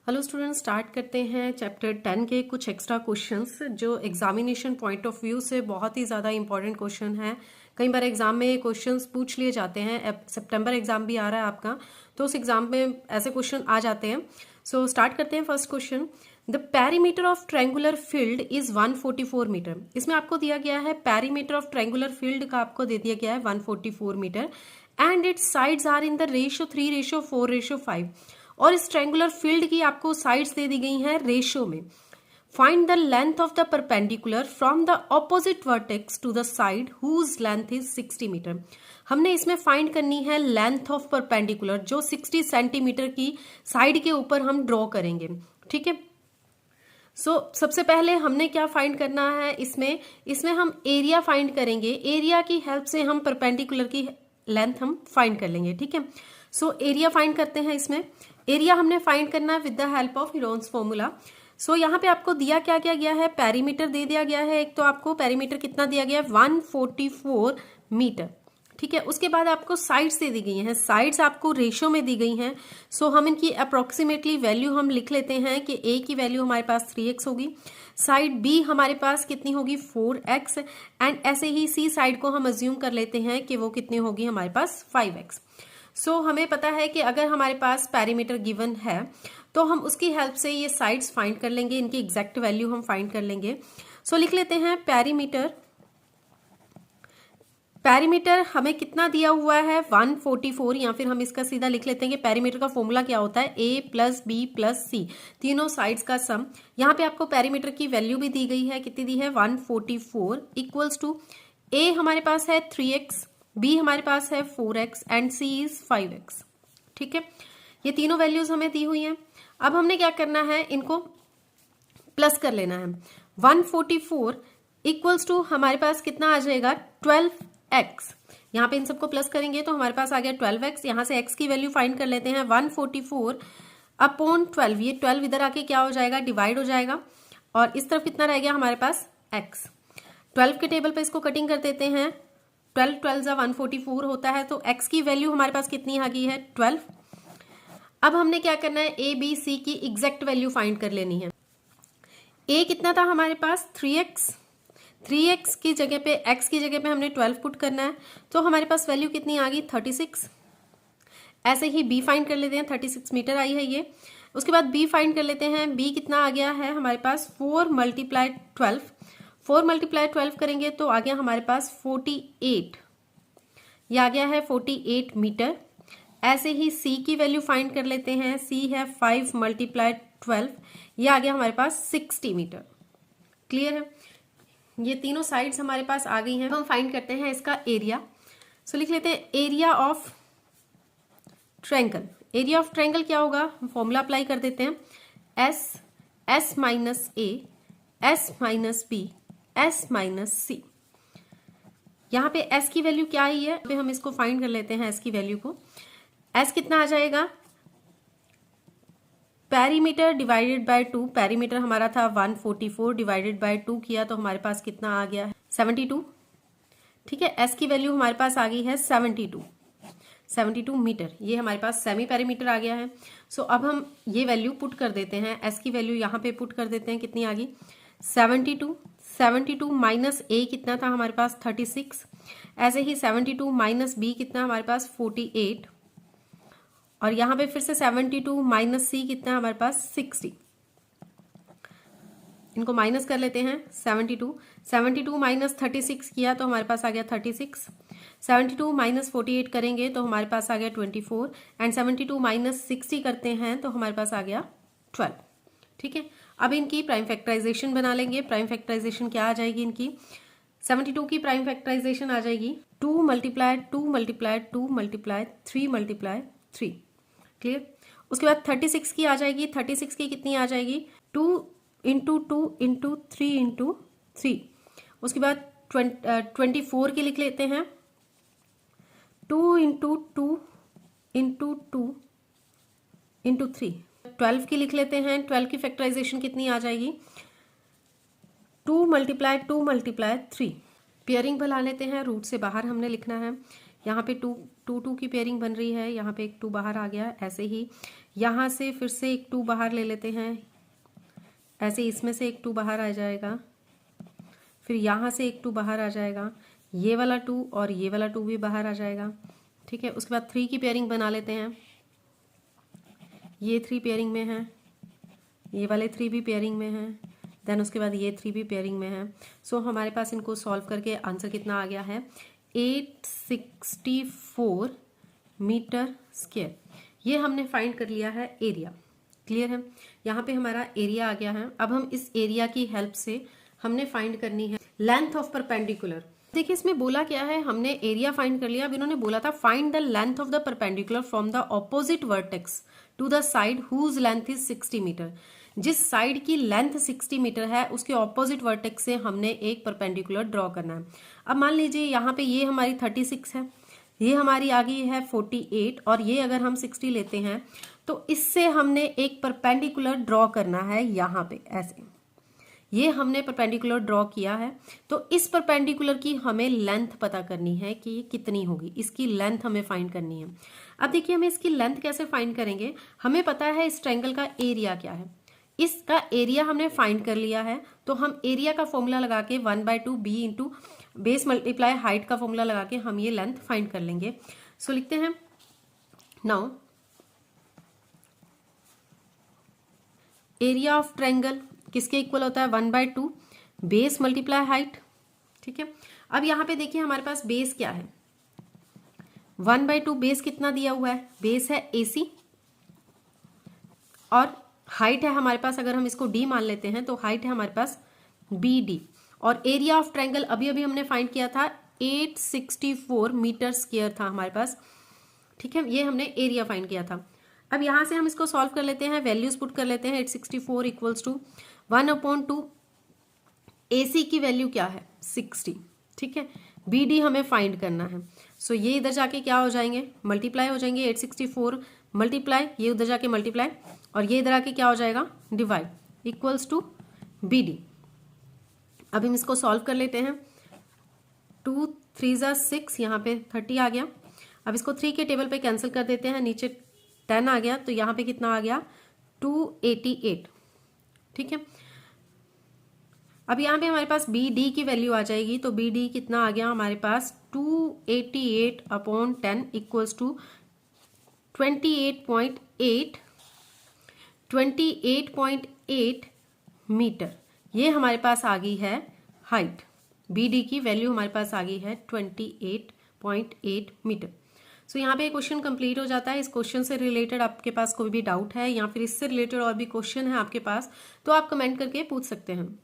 Hello students, start करते हैं chapter 10 के कुछ एक्स्ट्रा क्वेश्चंस जो एग्जामिनेशन पॉइंट ऑफ व्यू से बहुत ही ज़्यादा इंपॉर्टेंट क्वेश्चन है। कई बार एग्जाम में ये क्वेश्चंस पूछ लिए जाते हैं। अब सितंबर एग्जाम भी आ रहा है आपका, तो उस एग्जाम में ऐसे क्वेश्चन आ जाते हैं। सो स्टार्ट करते हैं first question. The perimeter of triangular field is 144 metre. इसमें आपको दिया गया है पेरीमीटर ऑफ ट्रायंगुलर फील्ड का आपको दे दिया गया है 144 metre and its sides are in the ratio 3:4:5 और इस ट्रायंगुलर फील्ड की आपको साइड्स दे दी गई हैं रेशियो में। Find the length of the perpendicular from the opposite vertex to the side whose length is 60 metre. हमने इसमें फाइंड करनी है लेंथ ऑफ परपेंडिकुलर जो 60 सेंटीमीटर की साइड के ऊपर हम ड्रॉ करेंगे। ठीक है, सबसे पहले हमने क्या फाइंड करना है, इसमें हम एरिया फाइंड करेंगे। एरिया की हेल्प से हम परपेंडिकुलर की लेंथ हम फाइंड कर लेंगे। ठीक है, एरिया फाइंड करते हैं। इसमें एरिया हमने फाइंड करना है with the help of Heron's formula. यहाँ पे आपको दिया क्या क्या गया है, पेरीमीटर दे दिया गया है। एक तो आपको पेरीमीटर कितना दिया गया है 144 मीटर। ठीक है, उसके बाद आपको साइड्स दे दी गई हैं। साइड्स आपको रेशियो में दी गई हैं। हम इनकी अप्रोक्सीमेटली वैल्यू हम लिख लेते हैं कि ए की वैल्यू हमारे पास 3x होगी, साइड बी हमारे पास कितनी होगी 4x एंड ऐसे ही सी साइड को हम अज्यूम कर लेते हैं कि वो कितनी होगी हमारे पास 5x। हमें पता है कि अगर हमारे पास पेरीमीटर गिवन है तो हम उसकी हेल्प से ये साइड्स फाइंड कर लेंगे, इनकी एग्जैक्ट वैल्यू हम फाइंड कर लेंगे। लिख लेते हैं पेरीमीटर हमें कितना दिया हुआ है 144, या फिर हम इसका सीधा लिख लेते हैं कि पेरीमीटर का फॉर्मूला क्या होता है a + b + c, तीनों साइड्स का सम। यहाँ पे आपको पेरीमीटर की वैल्यू भी दी गई है, कितनी दी है 144 इक्वल्स टू a हमारे पास है 3x, b हमारे पास है 4x and c is 5x। ठीक है, ये तीनों वैल्यूज हमें दी हुई हैं। अब हमने क्या करना है, इनको प्लस कर लेना है। 144 इक्वल्स टू हमारे पास कितना आ जाएगा 12x। यहाँ पे इन सबको प्लस करेंगे तो हमारे पास आ गया 12x। यहाँ से x की वैल्यू फाइंड कर लेते हैं 144 अपॉन 12। ये 12 इधर आके क्या हो जाएगा, डिवाइड हो जाएगा और इस तरफ कितना रह गया हमारे पास x। 12 के टेबल पे इसको कटिंग कर देते हैं। 12 12 144 होता है, तो x की वैल्यू हमारे पास कितनी आ गई है 12। अब हमने क्या करना है, a b c की एग्जैक्ट वैल्यू फाइंड कर लेनी है। a कितना था हमारे पास 3x की जगह पे, x की जगह पे हमने 12 पुट करना है, तो हमारे पास वैल्यू कितनी आ गई 36। ऐसे ही b फाइंड कर लेते हैं, 36 मीटर आई है ये। उसके बाद b फाइंड कर लेते हैं, b कितना आ गया है हमारे पास 4 × 12। 4 × 12 करेंगे तो आ गया हमारे पास 48, ये आ गया है 48 मीटर। ऐसे ही c की वैल्यू फाइंड कर लेते हैं, c है 5 × 12, ये आ गया हमारे पास 60 मीटर। क्लियर है, ये तीनों साइड्स हमारे पास आ गई हैं। हम फाइंड करते हैं इसका एरिया। लिख लेते हैं area of triangle. Area of triangle क्या होगा, हम फॉर्मूला अप्लाई कर देते हैं, s - a s - b s - c। यहाँ पे s की वैल्यू क्या आई है, हम इसको फाइंड कर लेते हैं। s की वैल्यू को, s कितना आ जाएगा, पेरीमीटर डिवाइडेड बाय 2। पेरीमीटर हमारा था 144 डिवाइडेड बाय 2 किया तो हमारे पास कितना आ गया है 72। ठीक है, s की वैल्यू हमारे पास आ गई है 72 मीटर। ये हमारे पास सेमी पेरीमीटर आ गया है। अब हम ये वैल्यू पुट कर देते हैं, s की वैल्यू यहाँ पे पुट कर देते हैं, कितनी आ गई 72 माइनस a कितना था हमारे पास 36। ऐसे ही 72 माइनस b कितना हमारे पास 48 और यहाँ पे फिर से 72 माइनस c कितना हमारे पास 60। इनको माइनस कर लेते हैं। 72 माइनस 36 किया तो हमारे पास आ गया 36। 72 माइनस 48 करेंगे तो हमारे पास आ गया 24 एंड 72 माइनस 60 करते हैं तो हमारे पास आ गया 12। ठीक है, अब इनकी प्राइम फैक्टराइजेशन बना लेंगे। प्राइम फैक्टराइजेशन क्या आ जाएगी इनकी, 72 की प्राइम फैक्टराइजेशन आ जाएगी 2 × 2 × 2 × 3 × 3। क्लियर, उसके बाद 36 की आ जाएगी। 36 की कितनी आ जाएगी 2 × 2 × 3 × 3। उसके बाद 24 की लिख लेते हैं 2 × 2 × 2 × 3। 12 की लिख लेते हैं। 12 की फैक्टराइजेशन कितनी आ जाएगी 2 × 2 × 3। पेयरिंग बना लेते हैं, रूट से बाहर हमने लिखना है। यहाँ पे 2 2 की पेयरिंग बन रही है, यहाँ पे एक 2 बाहर आ गया। ऐसे ही यहाँ से फिर से एक 2 बाहर ले लेते हैं, ऐसे इसमें से एक 2 बाहर आ जाएगा, फिर यहाँ से एक 2 बाहर आ जाएगा, ये वाला 2 और ये वाला 2 भी बाहर आ जाएगा। ठीक है, उसके बाद 3 की पेयरिंग बना लेते हैं, ये 3 पेयरिंग में है, ये वाले 3 भी पेयरिंग में है, देन उसके बाद ये 3 भी पेयरिंग में है। सो हमारे पास इनको सॉल्व करके आंसर कितना आ गया है, 864 मीटर स्क्वायर। ये हमने फाइंड कर लिया है एरिया। क्लियर है, यहाँ पे हमारा एरिया आ गया है। अब हम इस एरिया की हेल्प से हमने फाइंड करनी है लेंथ ऑफ परपेंडिकुलर। देखिए इसमें बोला क्या है, हमने एरिया फाइंड कर लिया। अब इन्होंने बोला था find the length of the perpendicular from the opposite vertex to the side whose length is 60 metre. जिस साइड की लेंथ 60 मीटर है उसके ऑपोजिट वर्टेक्स से हमने एक परपेंडिकुलर ड्रॉ करना है। अब मान लीजिए यहाँ पे ये हमारी 36 है, ये हमारी आ गई है 48, और ये अगर हम 60 लेते हैं तो इससे हमने एक परपेंडिकुलर ड्रॉ करना है। यहाँ पे ऐसे ये हमने परपेंडिकुलर ड्रॉ किया है, तो इस परपेंडिकुलर की हमें लेंथ पता करनी है कि ये कितनी होगी, इसकी लेंथ हमें फाइंड करनी है। अब देखिए हमें इसकी लेंथ कैसे फाइंड करेंगे, हमें पता है इस ट्रायंगल का एरिया क्या है, इसका एरिया हमने फाइंड कर लिया है। तो हम एरिया का फॉर्मूला लगा के 1/2 b into base multiply height का फॉर्मूला लगा के हम ये लेंथ फाइंड कर लेंगे। सो लिखते हैं नाउ एरिया ऑफ ट्रायंगल किसके इक्वल होता है, 1/2 बेस मल्टीप्लाई हाइट। ठीक है, अब यहाँ पे देखिए हमारे पास बेस क्या है, 1/2 बेस कितना दिया हुआ है, बेस है AC और हाइट है हमारे पास, अगर हम इसको D मान लेते हैं तो हाइट है हमारे पास BD, और एरिया ऑफ ट्रायंगल अभी अभी हमने फाइंड किया था 864 मीटर स्क्वायर था हमारे पास। ठीक है, ये हमने एरिया फाइंड किया था। अब यहाँ से हम इसको सॉल्व कर लेते हैं, वैल्यूज पुट कर लेते हैं। 864 इक्वल्स टू 1/2 AC की वैल्यू क्या है 60। ठीक है, BD हमें फाइंड करना है। सो ये इधर जाके क्या हो जाएंगे, मल्टीप्लाई हो जाएंगे, 864 मल्टीप्लाई, ये उधर जाके मल्टीप्लाई, और ये इधर आके क्या हो जाएगा डिवाइड, इक्वल्स टू BD। अब हम इसको सॉल्व कर लेते हैं, 2 3 6, यहाँ पे 30 आ गया। अब इसको 3 के टेबल पे कैंसिल कर देते हैं, नीचे 10 आ गया, तो यहाँ पे कितना आ गया 288। ठीक है, अब यहाँ पे हमारे पास BD की वैल्यू आ जाएगी, तो BD कितना आ गया हमारे पास 288/10 इक्वल्स टू 28.8 मीटर। ये हमारे पास आ गई है हाइट, BD की वैल्यू हमारे पास आ गई है 28.8 मीटर। सो यहाँ पे क्वेश्चन कंप्लीट हो जाता है। इस क्वेश्चन से रिलेटेड आपके पास कोई भी डाउट है या फिर इससे रिलेटेड और भी क्वेश्चन है आपके पास, तो आप कमेंट करके पूछ सकते हैं।